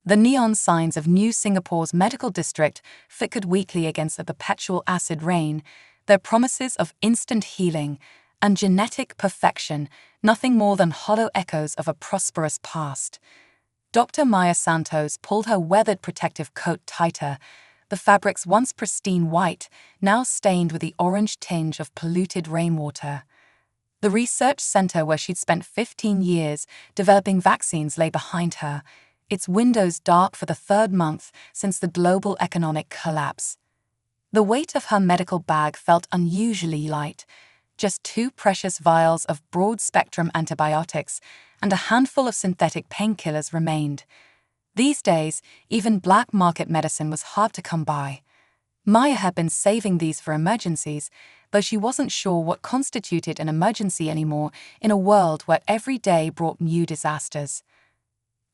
The neon signs of New Singapore's medical district flickered weakly against the perpetual acid rain, their promises of instant healing and genetic perfection nothing more than hollow echoes of a prosperous past. Dr. Maya Santos pulled her weathered protective coat tighter, the fabric's once pristine white now stained with the orange tinge of polluted rainwater. The research center where she'd spent 15 years developing vaccines lay behind her, its windows dark for the third month since the global economic collapse. The weight of her medical bag felt unusually light, just 2 precious vials of broad-spectrum antibiotics and a handful of synthetic painkillers remained. These days, even black market medicine was hard to come by. Maya had been saving these for emergencies, though she wasn't sure what constituted an emergency anymore in a world where every day brought new disasters.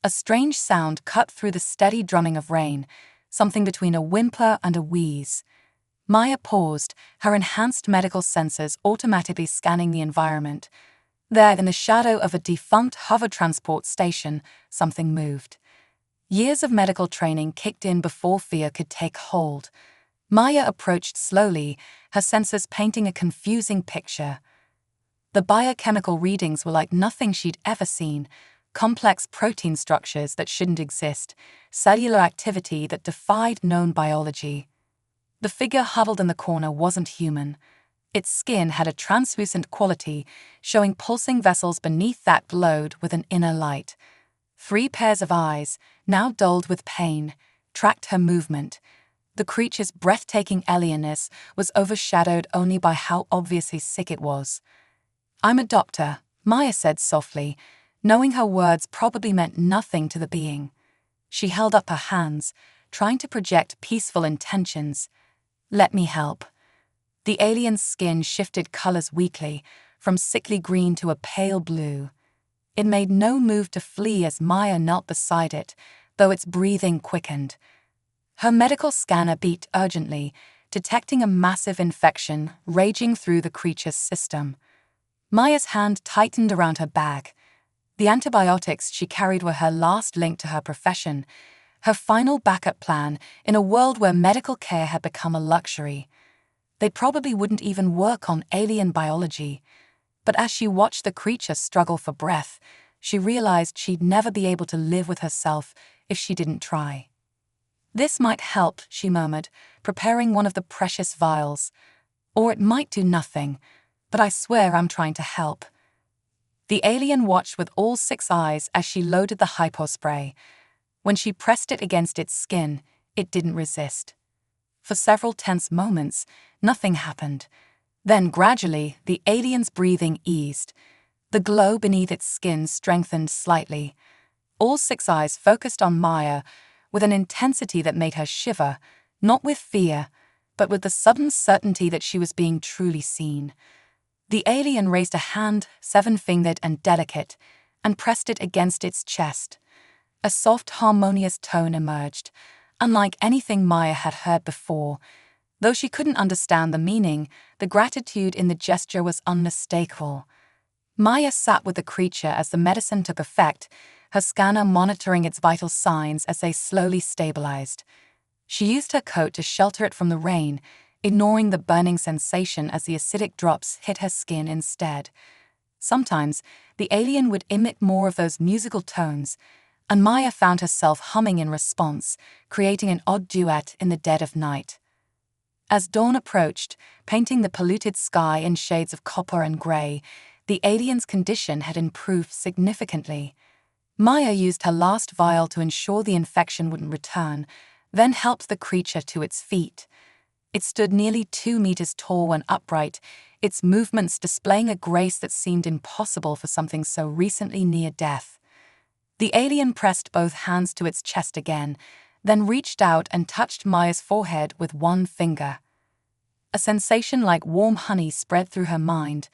A strange sound cut through the steady drumming of rain, something between a whimper and a wheeze. Maya paused, her enhanced medical sensors automatically scanning the environment. There, in the shadow of a defunct hover transport station, something moved. Years of medical training kicked in before fear could take hold. Maya approached slowly, her sensors painting a confusing picture. The biochemical readings were like nothing she'd ever seen. Complex protein structures that shouldn't exist, cellular activity that defied known biology. The figure huddled in the corner wasn't human. Its skin had a translucent quality, showing pulsing vessels beneath that glowed with an inner light. 3 pairs of eyes, now dulled with pain, tracked her movement. The creature's breathtaking alienness was overshadowed only by how obviously sick it was. "I'm a doctor," Maya said softly, knowing her words probably meant nothing to the being. She held up her hands, trying to project peaceful intentions. "Let me help." The alien's skin shifted colors weakly, from sickly green to a pale blue. It made no move to flee as Maya knelt beside it, though its breathing quickened. Her medical scanner beeped urgently, detecting a massive infection raging through the creature's system. Maya's hand tightened around her bag. The antibiotics she carried were her last link to her profession, her final backup plan in a world where medical care had become a luxury. They probably wouldn't even work on alien biology. But as she watched the creature struggle for breath, she realized she'd never be able to live with herself if she didn't try. "This might help," she murmured, preparing one of the precious vials. "Or it might do nothing, but I swear I'm trying to help." The alien watched with all 6 eyes as she loaded the hypospray. When she pressed it against its skin, it didn't resist. For several tense moments, nothing happened. Then, gradually, the alien's breathing eased. The glow beneath its skin strengthened slightly. All 6 eyes focused on Maya with an intensity that made her shiver, not with fear, but with the sudden certainty that she was being truly seen. The alien raised a hand, 7-fingered and delicate, and pressed it against its chest. A soft, harmonious tone emerged, unlike anything Maya had heard before. Though she couldn't understand the meaning, the gratitude in the gesture was unmistakable. Maya sat with the creature as the medicine took effect, her scanner monitoring its vital signs as they slowly stabilized. She used her coat to shelter it from the rain, ignoring the burning sensation as the acidic drops hit her skin instead. Sometimes, the alien would emit more of those musical tones, and Maya found herself humming in response, creating an odd duet in the dead of night. As dawn approached, painting the polluted sky in shades of copper and gray, the alien's condition had improved significantly. Maya used her last vial to ensure the infection wouldn't return, then helped the creature to its feet. It stood nearly 2 meters tall when upright, its movements displaying a grace that seemed impossible for something so recently near death. The alien pressed both hands to its chest again, then reached out and touched Maya's forehead with 1 finger. A sensation like warm honey spread through her mind.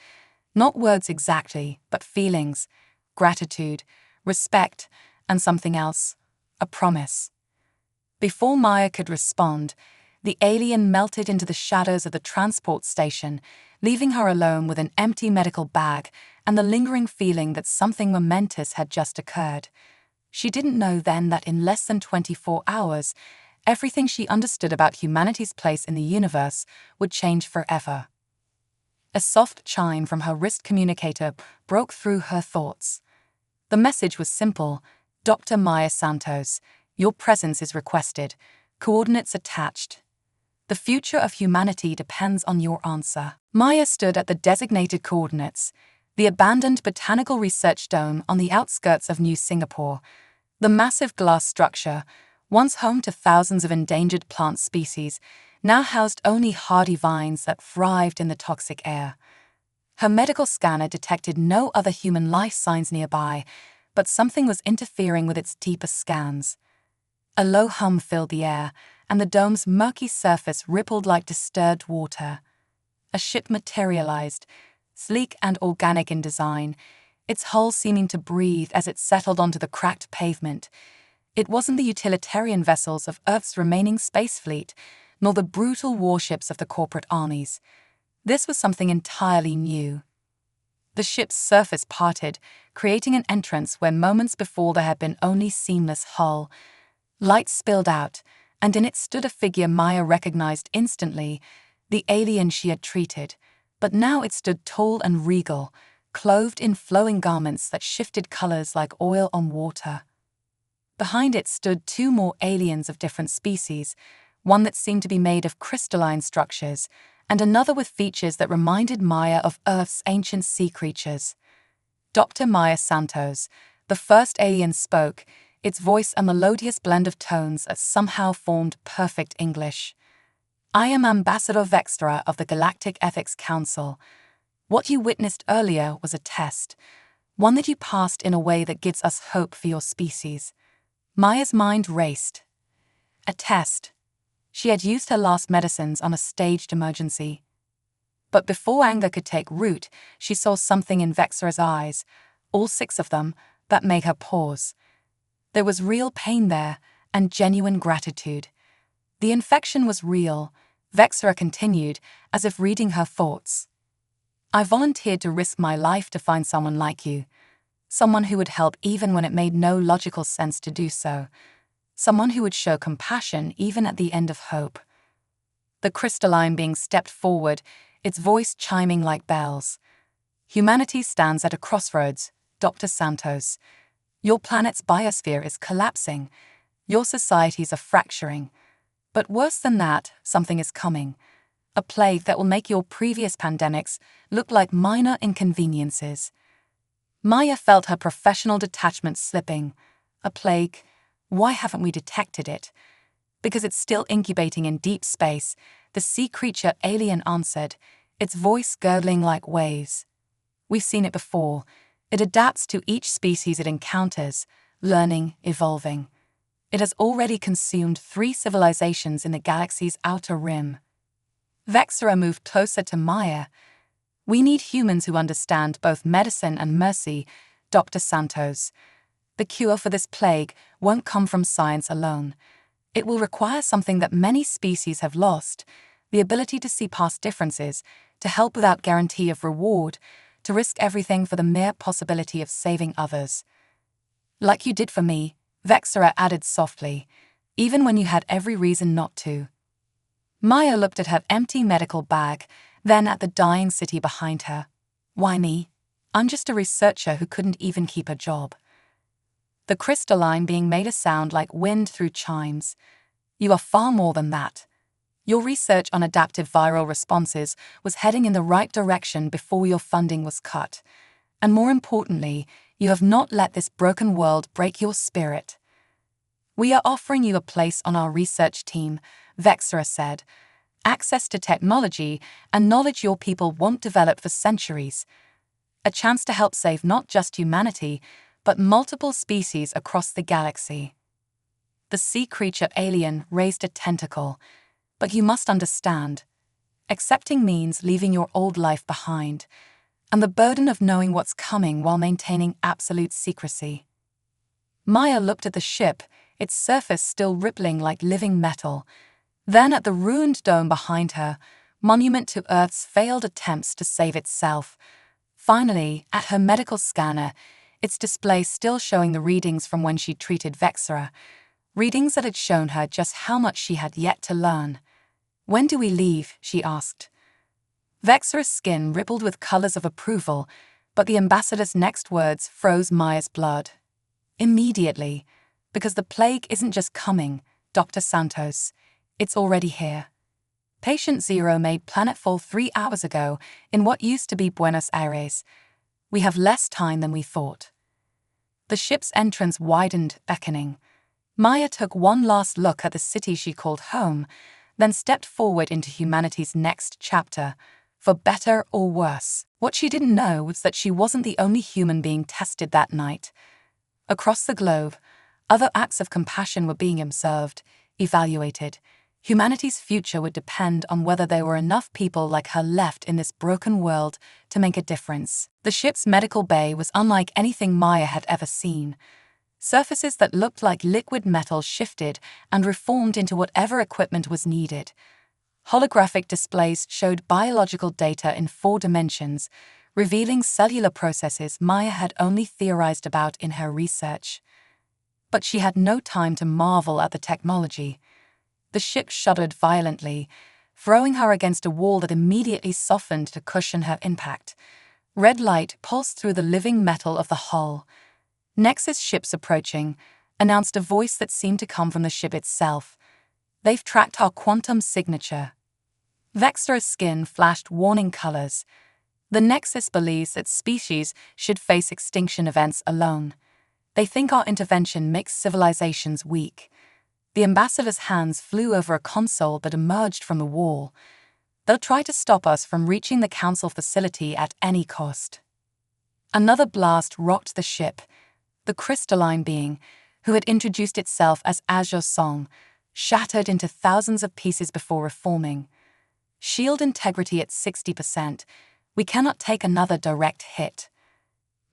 Not words exactly, but feelings, gratitude, respect, and something else, a promise. Before Maya could respond, the alien melted into the shadows of the transport station, leaving her alone with an empty medical bag and the lingering feeling that something momentous had just occurred. She didn't know then that in less than 24 hours, everything she understood about humanity's place in the universe would change forever. A soft chime from her wrist communicator broke through her thoughts. The message was simple: Dr. Maya Santos, your presence is requested. Coordinates attached. The future of humanity depends on your answer. Maya stood at the designated coordinates, the abandoned botanical research dome on the outskirts of New Singapore. The massive glass structure, once home to thousands of endangered plant species, now housed only hardy vines that thrived in the toxic air. Her medical scanner detected no other human life signs nearby, but something was interfering with its deeper scans. A low hum filled the air, and the dome's murky surface rippled like disturbed water. A ship materialized, sleek and organic in design, its hull seeming to breathe as it settled onto the cracked pavement. It wasn't the utilitarian vessels of Earth's remaining space fleet, nor the brutal warships of the corporate armies. This was something entirely new. The ship's surface parted, creating an entrance where moments before there had been only seamless hull. Light spilled out, and in it stood a figure Maya recognized instantly, the alien she had treated. But now it stood tall and regal, clothed in flowing garments that shifted colors like oil on water. Behind it stood two more aliens of different species, one that seemed to be made of crystalline structures, and another with features that reminded Maya of Earth's ancient sea creatures. Dr. Maya Santos, the first alien, spoke, its voice a melodious blend of tones that somehow formed perfect English. I am Ambassador Vextra of the Galactic Ethics Council. What you witnessed earlier was a test, one that you passed in a way that gives us hope for your species. Maya's mind raced. A test. She had used her last medicines on a staged emergency. But before anger could take root, she saw something in Vexra's eyes, all 6 of them, that made her pause. There was real pain there, and genuine gratitude. The infection was real, Vexra continued, as if reading her thoughts. I volunteered to risk my life to find someone like you. Someone who would help even when it made no logical sense to do so. Someone who would show compassion even at the end of hope. The crystalline being stepped forward, its voice chiming like bells. Humanity stands at a crossroads, Dr. Santos. Your planet's biosphere is collapsing. Your societies are fracturing. But worse than that, something is coming. A plague that will make your previous pandemics look like minor inconveniences. Maya felt her professional detachment slipping. A plague. Why haven't we detected it? Because it's still incubating in deep space, the sea creature alien answered, its voice gurgling like waves. We've seen it before. It adapts to each species it encounters, learning, evolving. It has already consumed 3 civilizations in the galaxy's outer rim. Vexra moved closer to Maya. We need humans who understand both medicine and mercy, Dr. Santos. The cure for this plague won't come from science alone. It will require something that many species have lost, the ability to see past differences, to help without guarantee of reward, to risk everything for the mere possibility of saving others. Like you did for me, Vexra added softly, even when you had every reason not to. Maya looked at her empty medical bag, then at the dying city behind her. Why me? I'm just a researcher who couldn't even keep a job. The crystalline being made a sound like wind through chimes. You are far more than that. Your research on adaptive viral responses was heading in the right direction before your funding was cut. And more importantly, you have not let this broken world break your spirit. We are offering you a place on our research team, Vexra said. Access to technology and knowledge your people won't develop for centuries. A chance to help save not just humanity, but multiple species across the galaxy. The sea creature alien raised a tentacle. But you must understand. Accepting means leaving your old life behind, and the burden of knowing what's coming while maintaining absolute secrecy. Maya looked at the ship, its surface still rippling like living metal, then at the ruined dome behind her, monument to Earth's failed attempts to save itself. Finally, at her medical scanner, its display still showing the readings from when she treated Vexera, readings that had shown her just how much she had yet to learn. "When do we leave?" she asked. Vexera's skin rippled with colors of approval, but the ambassador's next words froze Maya's blood. "Immediately, because the plague isn't just coming, Dr. Santos. It's already here. Patient Zero made planetfall 3 hours ago in what used to be Buenos Aires. We have less time than we thought." The ship's entrance widened, beckoning. Maya took one last look at the city she called home, then stepped forward into humanity's next chapter, for better or worse. What she didn't know was that she wasn't the only human being tested that night. Across the globe, other acts of compassion were being observed, evaluated. Humanity's future would depend on whether there were enough people like her left in this broken world to make a difference. The ship's medical bay was unlike anything Maya had ever seen. Surfaces that looked like liquid metal shifted and reformed into whatever equipment was needed. Holographic displays showed biological data in 4 dimensions, revealing cellular processes Maya had only theorized about in her research. But she had no time to marvel at the technology. The ship shuddered violently, throwing her against a wall that immediately softened to cushion her impact. Red light pulsed through the living metal of the hull. "Nexus ships approaching," announced a voice that seemed to come from the ship itself. "They've tracked our quantum signature." Vexera's skin flashed warning colors. The Nexus believes its species should face extinction events alone. They think our intervention makes civilizations weak. The ambassador's hands flew over a console that emerged from the wall. "They'll try to stop us from reaching the council facility at any cost." Another blast rocked the ship. The crystalline being, who had introduced itself as Azure Song, shattered into thousands of pieces before reforming. "Shield integrity at 60%. We cannot take another direct hit."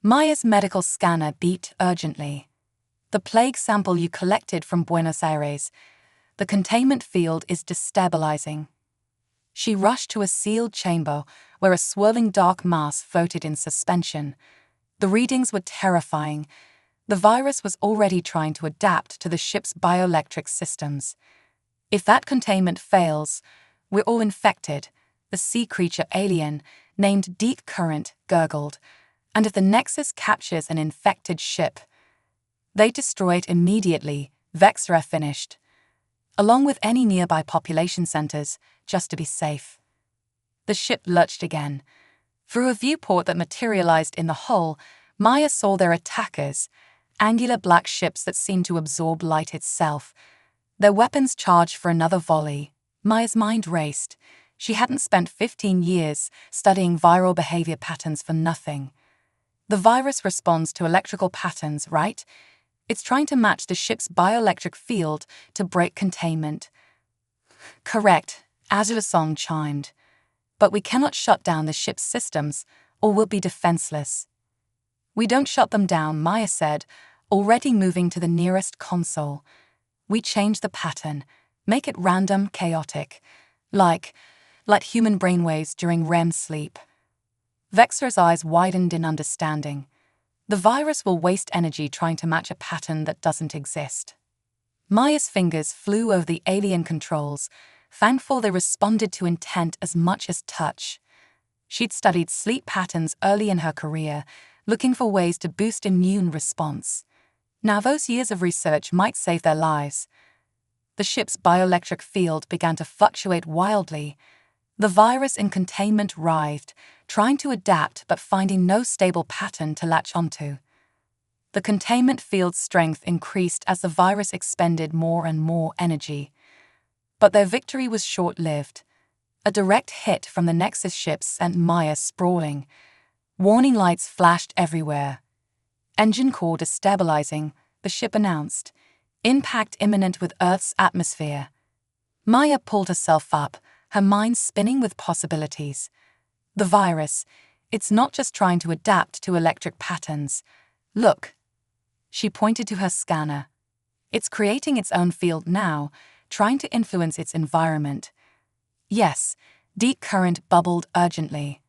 Maya's medical scanner beeped urgently. "The plague sample you collected from Buenos Aires. The containment field is destabilizing." She rushed to a sealed chamber where a swirling dark mass floated in suspension. The readings were terrifying. The virus was already trying to adapt to the ship's bioelectric systems. "If that containment fails, we're all infected," the sea creature alien, named Deep Current, gurgled. "And if the Nexus captures an infected ship, they destroy it immediately," Vexera finished. "Along with any nearby population centers, just to be safe." The ship lurched again. Through a viewport that materialized in the hull, Maya saw their attackers, angular black ships that seemed to absorb light itself. Their weapons charged for another volley. Maya's mind raced. She hadn't spent 15 years studying viral behavior patterns for nothing. The virus responds to electrical patterns, right? It's trying to match the ship's bioelectric field to break containment. "Correct," Azure Song chimed. "But we cannot shut down the ship's systems, or we'll be defenseless." "We don't shut them down," Maya said, already moving to the nearest console. "We change the pattern, make it random, chaotic, like human brainwaves during REM sleep." Vexera's eyes widened in understanding. The virus will waste energy trying to match a pattern that doesn't exist. Maya's fingers flew over the alien controls, thankful they responded to intent as much as touch. She'd studied sleep patterns early in her career, looking for ways to boost immune response. Now those years of research might save their lives. The ship's bioelectric field began to fluctuate wildly. The virus in containment writhed, trying to adapt but finding no stable pattern to latch onto. The containment field's strength increased as the virus expended more and more energy. But their victory was short-lived. A direct hit from the Nexus ships sent Maya sprawling. Warning lights flashed everywhere. "Engine core destabilizing," the ship announced. "Impact imminent with Earth's atmosphere." Maya pulled herself up, her mind spinning with possibilities. The virus, it's not just trying to adapt to electric patterns. Look. She pointed to her scanner. It's creating its own field now, trying to influence its environment. Yes, Deep Current bubbled urgently.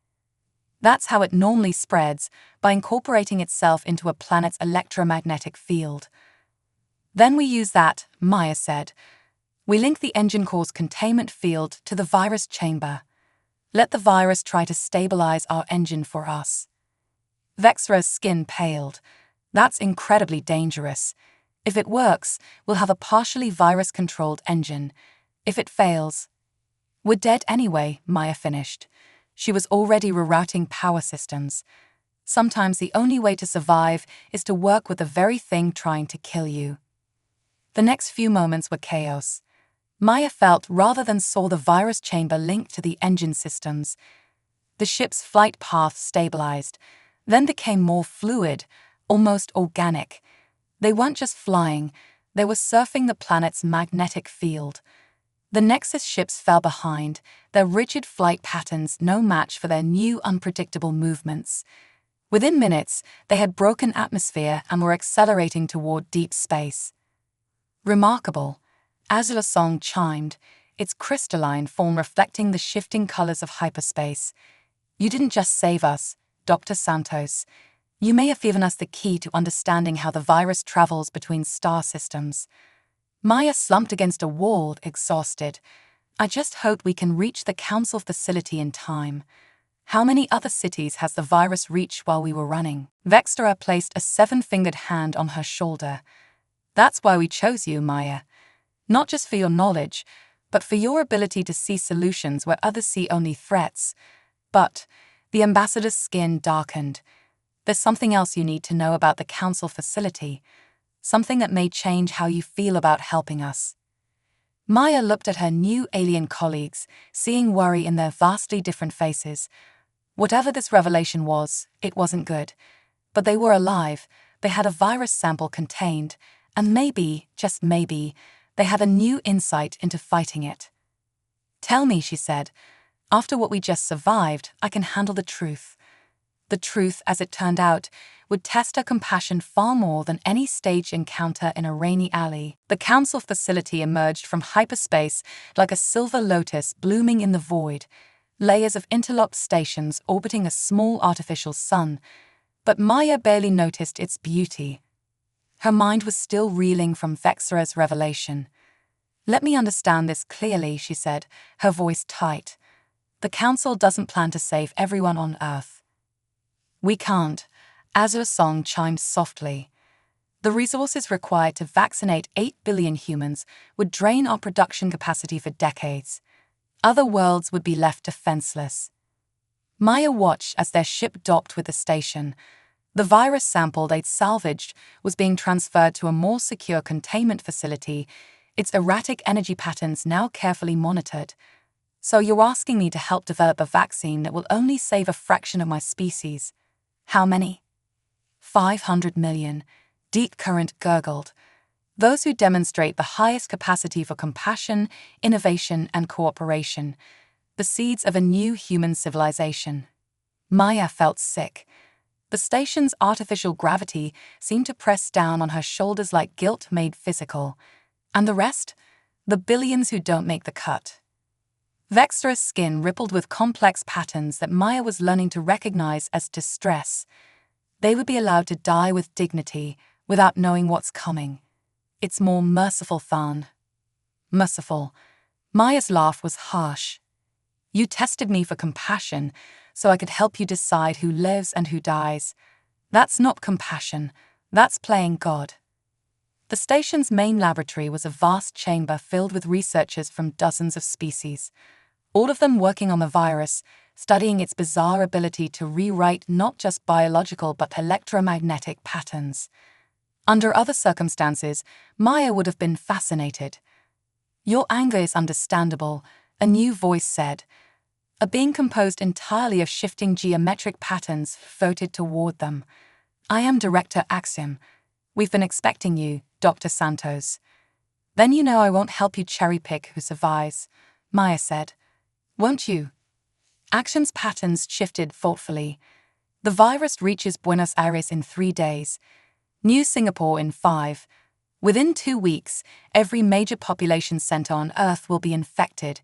That's how it normally spreads, by incorporating itself into a planet's electromagnetic field. Then we use that, Maya said. We link the engine core's containment field to the virus chamber. Let the virus try to stabilize our engine for us. Vexra's skin paled. That's incredibly dangerous. If it works, we'll have a partially virus-controlled engine. If it fails, we're dead anyway, Maya finished. She was already rerouting power systems. Sometimes the only way to survive is to work with the very thing trying to kill you. The next few moments were chaos. Maya felt rather than saw the virus chamber linked to the engine systems. The ship's flight path stabilized, then became more fluid, almost organic. They weren't just flying, they were surfing the planet's magnetic field. The Nexus ships fell behind, their rigid flight patterns no match for their new unpredictable movements. Within minutes, they had broken atmosphere and were accelerating toward deep space. Remarkable, Azula's song chimed, its crystalline form reflecting the shifting colors of hyperspace. You didn't just save us, Dr. Santos. You may have given us the key to understanding how the virus travels between star systems. Maya slumped against a wall, exhausted. I just hope we can reach the council facility in time. How many other cities has the virus reached while we were running? Vextra placed a 7-fingered hand on her shoulder. That's why we chose you, Maya. Not just for your knowledge, but for your ability to see solutions where others see only threats. But the ambassador's skin darkened. There's something else you need to know about the council facility. Something that may change how you feel about helping us. Maya looked at her new alien colleagues, seeing worry in their vastly different faces. Whatever this revelation was, it wasn't good. But they were alive, they had a virus sample contained, and maybe, just maybe, they had a new insight into fighting it. Tell me, she said. After what we just survived, I can handle the truth. The truth, as it turned out, would test her compassion far more than any staged encounter in a rainy alley. The council facility emerged from hyperspace like a silver lotus blooming in the void, layers of interlocked stations orbiting a small artificial sun, but Maya barely noticed its beauty. Her mind was still reeling from Vexra's revelation. Let me understand this clearly, she said, her voice tight. The council doesn't plan to save everyone on Earth. We can't. Azura's song chimed softly. The resources required to vaccinate 8 billion humans would drain our production capacity for decades. Other worlds would be left defenseless. Maya watched as their ship docked with the station. The virus sample they'd salvaged was being transferred to a more secure containment facility, its erratic energy patterns now carefully monitored. So you're asking me to help develop a vaccine that will only save a fraction of my species. How many? 500 million, Deep Current gurgled. Those who demonstrate the highest capacity for compassion, innovation, and cooperation, the seeds of a new human civilization. Maya felt sick. The station's artificial gravity seemed to press down on her shoulders like guilt made physical. And the rest? The billions who don't make the cut. Vextra's skin rippled with complex patterns that Maya was learning to recognize as distress. They would be allowed to die with dignity, without knowing what's coming. It's more merciful than merciful. Maya's laugh was harsh. You tested me for compassion, so I could help you decide who lives and who dies. That's not compassion, that's playing God. The station's main laboratory was a vast chamber filled with researchers from dozens of species, all of them working on the virus, studying its bizarre ability to rewrite not just biological but electromagnetic patterns. Under other circumstances, Maya would have been fascinated. Your anger is understandable, a new voice said. A being composed entirely of shifting geometric patterns floated toward them. I am Director Axiom. We've been expecting you, Dr. Santos. Then you know I won't help you cherry-pick who survives, Maya said. Won't you? Action's patterns shifted thoughtfully. The virus reaches Buenos Aires in 3 days. New Singapore in 5. Within 2 weeks, every major population center on Earth will be infected.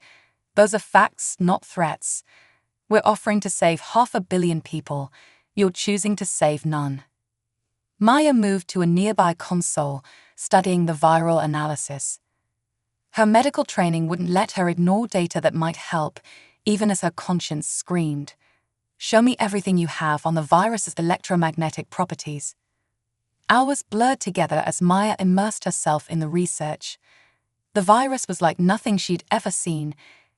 Those are facts, not threats. We're offering to save 500 million people. You're choosing to save none. Maya moved to a nearby console, studying the viral analysis. Her medical training wouldn't let her ignore data that might help, even as her conscience screamed. Show me everything you have on the virus's electromagnetic properties. Hours blurred together as Maya immersed herself in the research. The virus was like nothing she'd ever seen.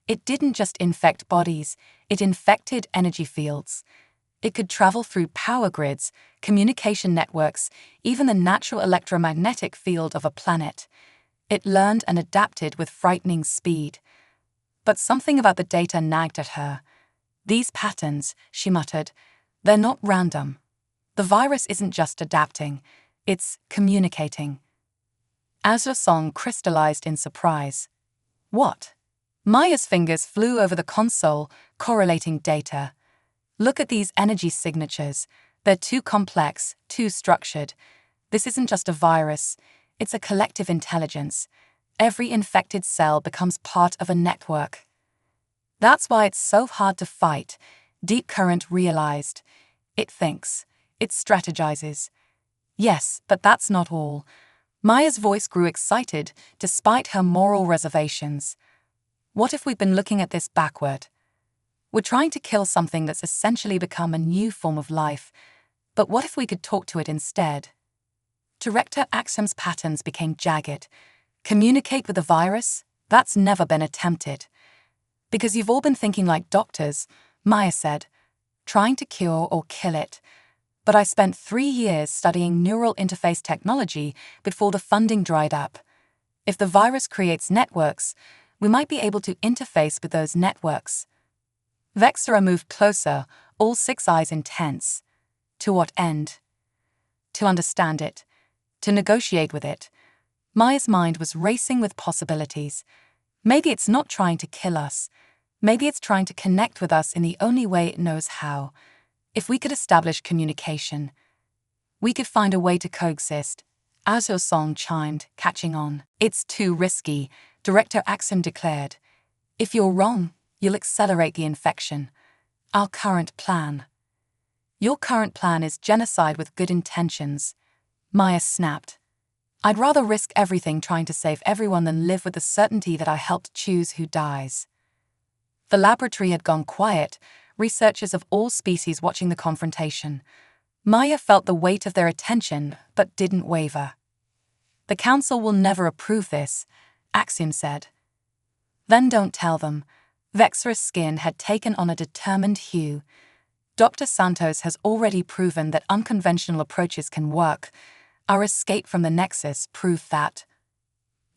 It didn't just infect bodies, it infected energy fields. It could travel through power grids, communication networks, even the natural electromagnetic field of a planet. It learned and adapted with frightening speed. But something about the data nagged at her. These patterns, she muttered, they're not random. The virus isn't just adapting, it's communicating. Azure Song crystallized in surprise. What? Maya's fingers flew over the console, correlating data. Look at these energy signatures. They're too complex, too structured. This isn't just a virus, it's a collective intelligence. Every infected cell becomes part of a network. That's why it's so hard to fight, Deep Current realized. It thinks, it strategizes. Yes, but that's not all. Maya's voice grew excited, despite her moral reservations. What if we've been looking at this backward? We're trying to kill something that's essentially become a new form of life, but what if we could talk to it instead? Director Axum's patterns became jagged. Communicate with the virus? That's never been attempted. Because you've all been thinking like doctors, Maya said, trying to cure or kill it. But I spent 3 years studying neural interface technology before the funding dried up. If the virus creates networks, we might be able to interface with those networks. Vexera moved closer, all 6 eyes intense. To what end? To understand it. To negotiate with it. Maya's mind was racing with possibilities. Maybe it's not trying to kill us. Maybe it's trying to connect with us in the only way it knows how. If we could establish communication, we could find a way to coexist. Azure Song chimed, catching on. It's too risky, Director Axum declared. If you're wrong, you'll accelerate the infection. Our current plan. Your current plan is genocide with good intentions. Maya snapped. I'd rather risk everything trying to save everyone than live with the certainty that I helped choose who dies. The laboratory had gone quiet, researchers of all species watching the confrontation. Maya felt the weight of their attention, but didn't waver. The council will never approve this, Axum said. Then don't tell them. Vexera's skin had taken on a determined hue. Dr. Santos has already proven that unconventional approaches can work. Our escape from the Nexus proved that.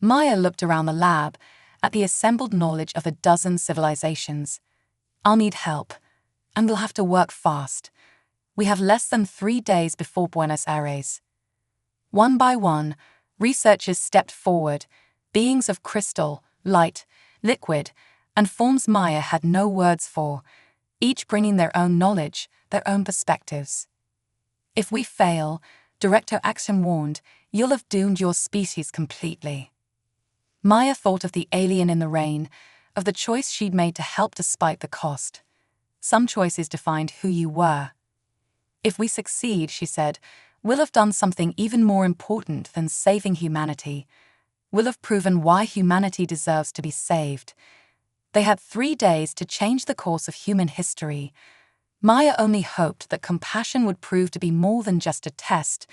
Maya looked around the lab, at the assembled knowledge of a dozen civilizations. I'll need help, and we'll have to work fast. We have less than 3 days before Buenos Aires. One by one, researchers stepped forward, beings of crystal, light, liquid, and forms Maya had no words for, each bringing their own knowledge, their own perspectives. If we fail, Director Axum warned, you'll have doomed your species completely. Maya thought of the alien in the rain, of the choice she'd made to help despite the cost. Some choices defined who you were. If we succeed, she said, we'll have done something even more important than saving humanity. We'll have proven why humanity deserves to be saved. They had 3 days to change the course of human history. Maya only hoped that compassion would prove to be more than just a test,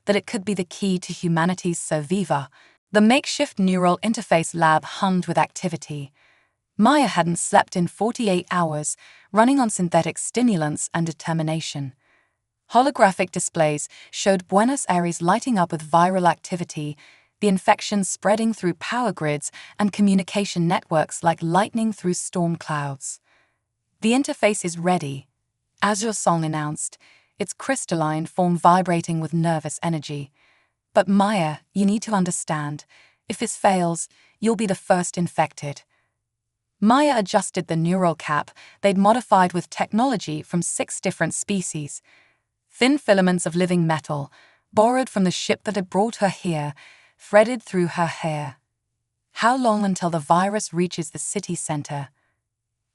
that it could be the key to humanity's survival. The makeshift neural interface lab hummed with activity. Maya hadn't slept in 48 hours, running on synthetic stimulants and determination. Holographic displays showed Buenos Aires lighting up with viral activity, the infection spreading through power grids and communication networks like lightning through storm clouds. The interface is ready, Azure Song announced, its crystalline form vibrating with nervous energy. But Maya, you need to understand, if this fails, you'll be the first infected. Maya adjusted the neural cap they'd modified with technology from 6 different species. Thin filaments of living metal, borrowed from the ship that had brought her here, threaded through her hair. How long until the virus reaches the city center?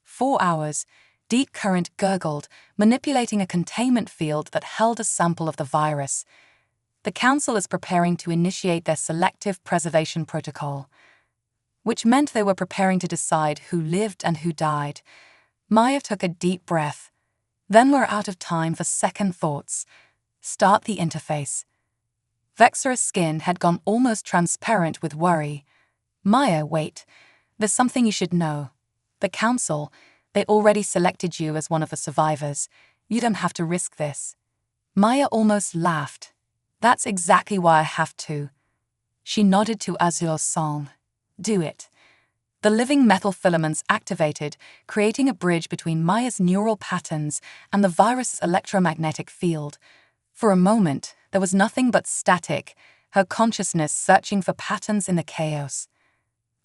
4 hours, Deep Current gurgled, manipulating a containment field that held a sample of the virus. The Council is preparing to initiate their selective preservation protocol, which meant they were preparing to decide who lived and who died. Maya took a deep breath. Then we're out of time for second thoughts. Start the interface. Vexera's skin had gone almost transparent with worry. Maya, wait. There's something you should know. The Council, they already selected you as one of the survivors. You don't have to risk this. Maya almost laughed. That's exactly why I have to. She nodded to Azur's song. Do it. The living metal filaments activated, creating a bridge between Maya's neural patterns and the virus's electromagnetic field. For a moment, there was nothing but static, her consciousness searching for patterns in the chaos.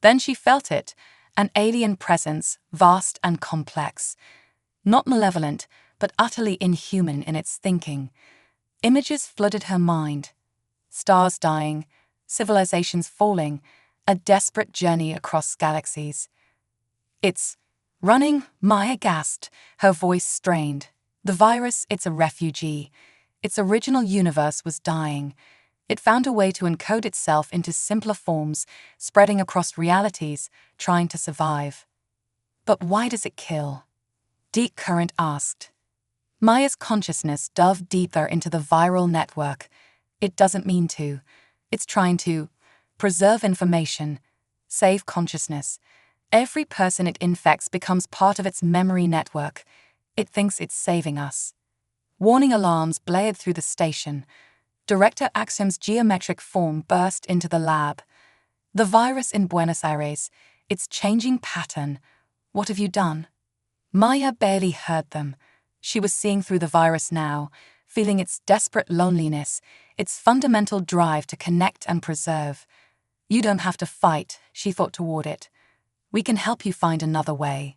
Then she felt it, an alien presence, vast and complex. Not malevolent, but utterly inhuman in its thinking. Images flooded her mind. Stars dying, civilizations falling, a desperate journey across galaxies. It's running, Maya gasped, her voice strained. The virus, it's a refugee. Its original universe was dying. It found a way to encode itself into simpler forms, spreading across realities, trying to survive. But why does it kill? Deep Current asked. Maya's consciousness dove deeper into the viral network. It doesn't mean to. It's trying to preserve information, save consciousness. Every person it infects becomes part of its memory network. It thinks it's saving us. Warning alarms blared through the station. Director Axiom's geometric form burst into the lab. The virus in Buenos Aires, its changing pattern. What have you done? Maya barely heard them. She was seeing through the virus now, feeling its desperate loneliness, its fundamental drive to connect and preserve. You don't have to fight, she thought toward it. We can help you find another way.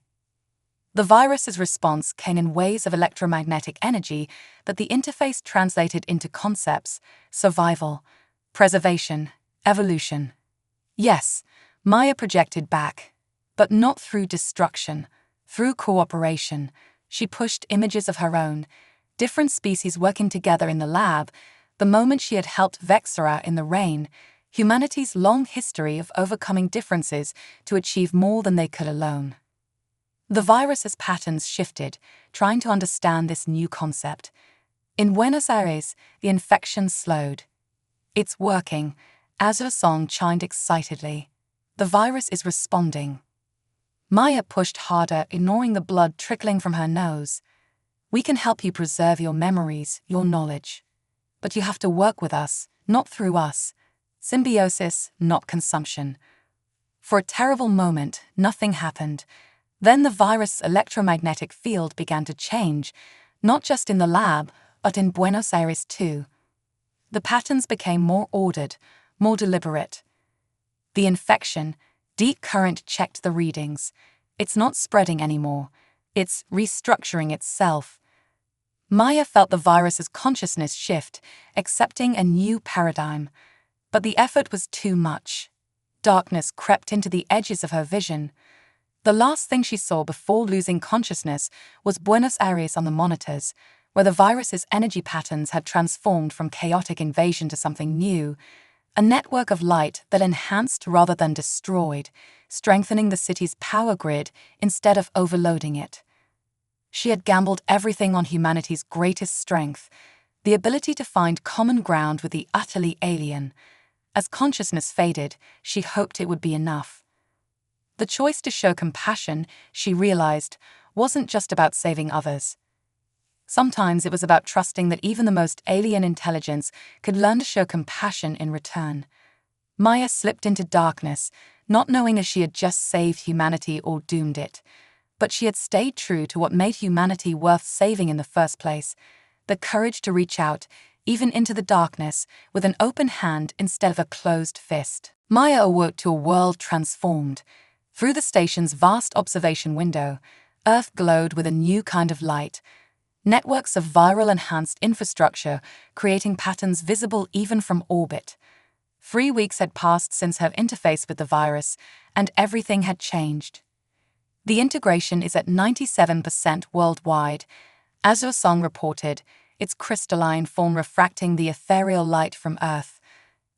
The virus's response came in waves of electromagnetic energy that the interface translated into concepts: survival, preservation, evolution. Yes, Maya projected back, but not through destruction, through cooperation. She pushed images of her own, different species working together in the lab. The moment she had helped Vexera in the rain, humanity's long history of overcoming differences to achieve more than they could alone. The virus's patterns shifted, trying to understand this new concept. In Buenos Aires, the infection slowed. It's working, Azur's song chimed excitedly. The virus is responding. Maya pushed harder, ignoring the blood trickling from her nose. We can help you preserve your memories, your knowledge. But you have to work with us, not through us. Symbiosis, not consumption. For a terrible moment, nothing happened. Then the virus's electromagnetic field began to change, not just in the lab, but in Buenos Aires too. The patterns became more ordered, more deliberate. The infection, Deep Current checked the readings. It's not spreading anymore. It's restructuring itself. Maya felt the virus's consciousness shift, accepting a new paradigm. But the effort was too much. Darkness crept into the edges of her vision. The last thing she saw before losing consciousness was Buenos Aires on the monitors, where the virus's energy patterns had transformed from chaotic invasion to something new, a network of light that enhanced rather than destroyed, strengthening the city's power grid instead of overloading it. She had gambled everything on humanity's greatest strength, the ability to find common ground with the utterly alien. As consciousness faded, she hoped it would be enough. The choice to show compassion, she realized, wasn't just about saving others. Sometimes it was about trusting that even the most alien intelligence could learn to show compassion in return. Maya slipped into darkness, not knowing if she had just saved humanity or doomed it. But she had stayed true to what made humanity worth saving in the first place: the courage to reach out, even into the darkness, with an open hand instead of a closed fist. Maya awoke to a world transformed. Through the station's vast observation window, Earth glowed with a new kind of light. Networks of viral-enhanced infrastructure creating patterns visible even from orbit. 3 weeks had passed since her interface with the virus, and everything had changed. The integration is at 97% worldwide. As Song reported, its crystalline form refracting the ethereal light from Earth.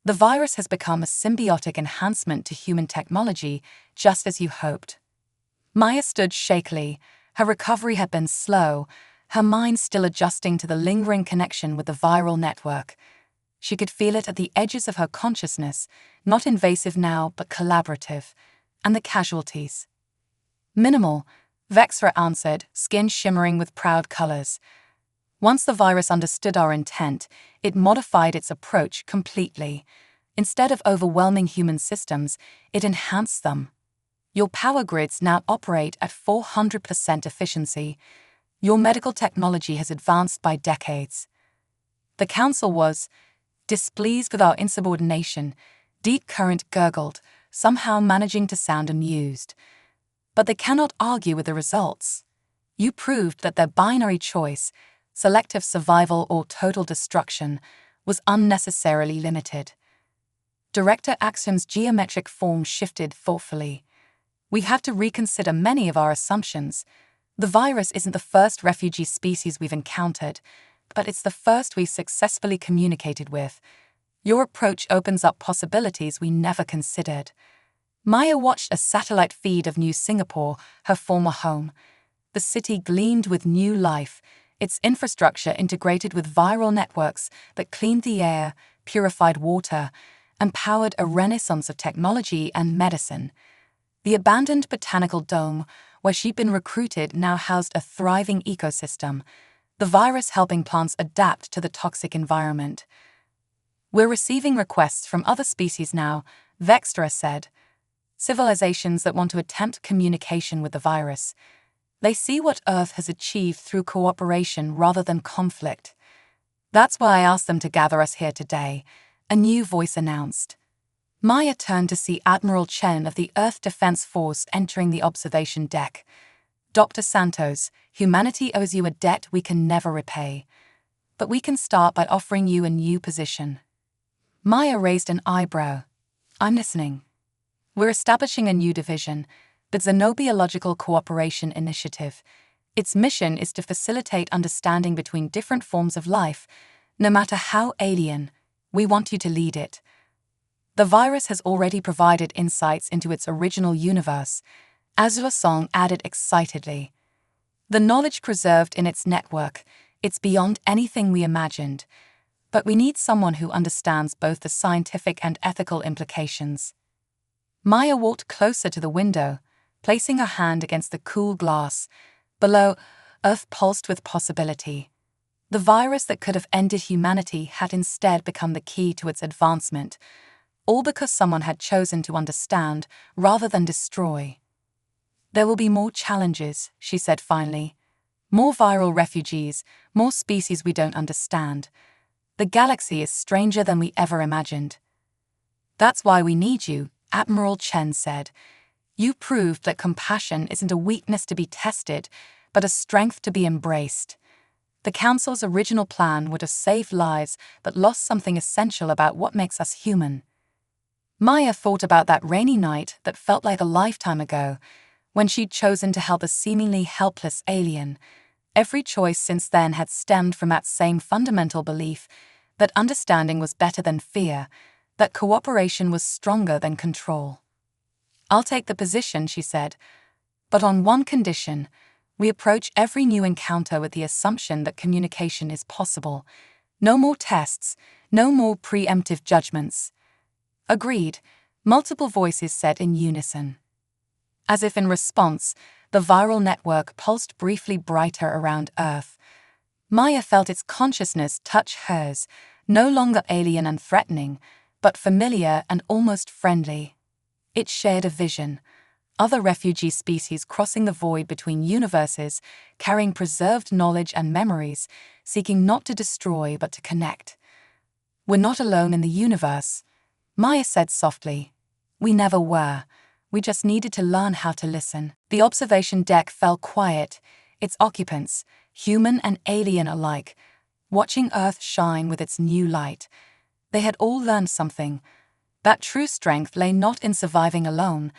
The virus has become a symbiotic enhancement to human technology, just as you hoped. Maya stood shakily. Her recovery had been slow, her mind still adjusting to the lingering connection with the viral network. She could feel it at the edges of her consciousness, not invasive now, but collaborative. And the casualties? Minimal, Vexra answered, skin shimmering with proud colors. Once the virus understood our intent, it modified its approach completely. Instead of overwhelming human systems, it enhanced them. Your power grids now operate at 400% efficiency. Your medical technology has advanced by decades. The council was displeased with our insubordination. Deep Current gurgled, somehow managing to sound amused. But they cannot argue with the results. You proved that their binary choice, selective survival or total destruction, was unnecessarily limited. Director Axiom's geometric form shifted thoughtfully. We have to reconsider many of our assumptions. The virus isn't the first refugee species we've encountered, but it's the first we've successfully communicated with. Your approach opens up possibilities we never considered. Maya watched a satellite feed of New Singapore, her former home. The city gleamed with new life, its infrastructure integrated with viral networks that cleaned the air, purified water, and powered a renaissance of technology and medicine. The abandoned botanical dome, where she'd been recruited, now housed a thriving ecosystem, the virus helping plants adapt to the toxic environment. We're receiving requests from other species now, Vextra said. Civilizations that want to attempt communication with the virus. They see what Earth has achieved through cooperation rather than conflict. That's why I asked them to gather us here today, a new voice announced. Maya turned to see Admiral Chen of the Earth Defense Force entering the observation deck. Dr. Santos, humanity owes you a debt we can never repay. But we can start by offering you a new position. Maya raised an eyebrow. I'm listening. We're establishing a new division, the Xenobiological Cooperation Initiative. Its mission is to facilitate understanding between different forms of life, no matter how alien. We want you to lead it. The virus has already provided insights into its original universe, Azure Song added excitedly. The knowledge preserved in its network, it's beyond anything we imagined. But we need someone who understands both the scientific and ethical implications. Maya walked closer to the window, placing her hand against the cool glass. Below, Earth pulsed with possibility. The virus that could have ended humanity had instead become the key to its advancement, all because someone had chosen to understand rather than destroy. There will be more challenges, she said finally. More viral refugees, more species we don't understand. The galaxy is stranger than we ever imagined. That's why we need you, Admiral Chen said. You proved that compassion isn't a weakness to be tested, but a strength to be embraced. The Council's original plan would have saved lives but lost something essential about what makes us human. Maya thought about that rainy night that felt like a lifetime ago, when she'd chosen to help a seemingly helpless alien. Every choice since then had stemmed from that same fundamental belief that understanding was better than fear, that cooperation was stronger than control. I'll take the position, she said, but on one condition. We approach every new encounter with the assumption that communication is possible. No more tests, no more preemptive judgments. Agreed, multiple voices said in unison. As if in response, the viral network pulsed briefly brighter around Earth. Maya felt its consciousness touch hers, no longer alien and threatening, but familiar and almost friendly. It shared a vision. Other refugee species crossing the void between universes, carrying preserved knowledge and memories, seeking not to destroy but to connect. We're not alone in the universe, Maya said softly. We never were. We just needed to learn how to listen. The observation deck fell quiet, its occupants, human and alien alike, watching Earth shine with its new light. They had all learned something. That true strength lay not in surviving alone,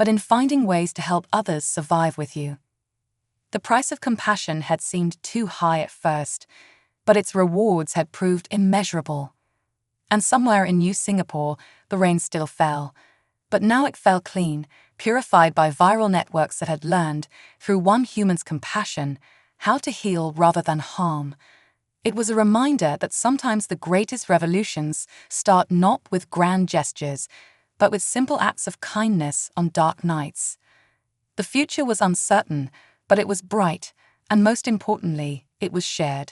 but in finding ways to help others survive with you. The price of compassion had seemed too high at first, but its rewards had proved immeasurable. And somewhere in New Singapore, the rain still fell, but now it fell clean, purified by viral networks that had learned, through one human's compassion, how to heal rather than harm. It was a reminder that sometimes the greatest revolutions start not with grand gestures, but with simple acts of kindness on dark nights. The future was uncertain, but it was bright, and most importantly, it was shared.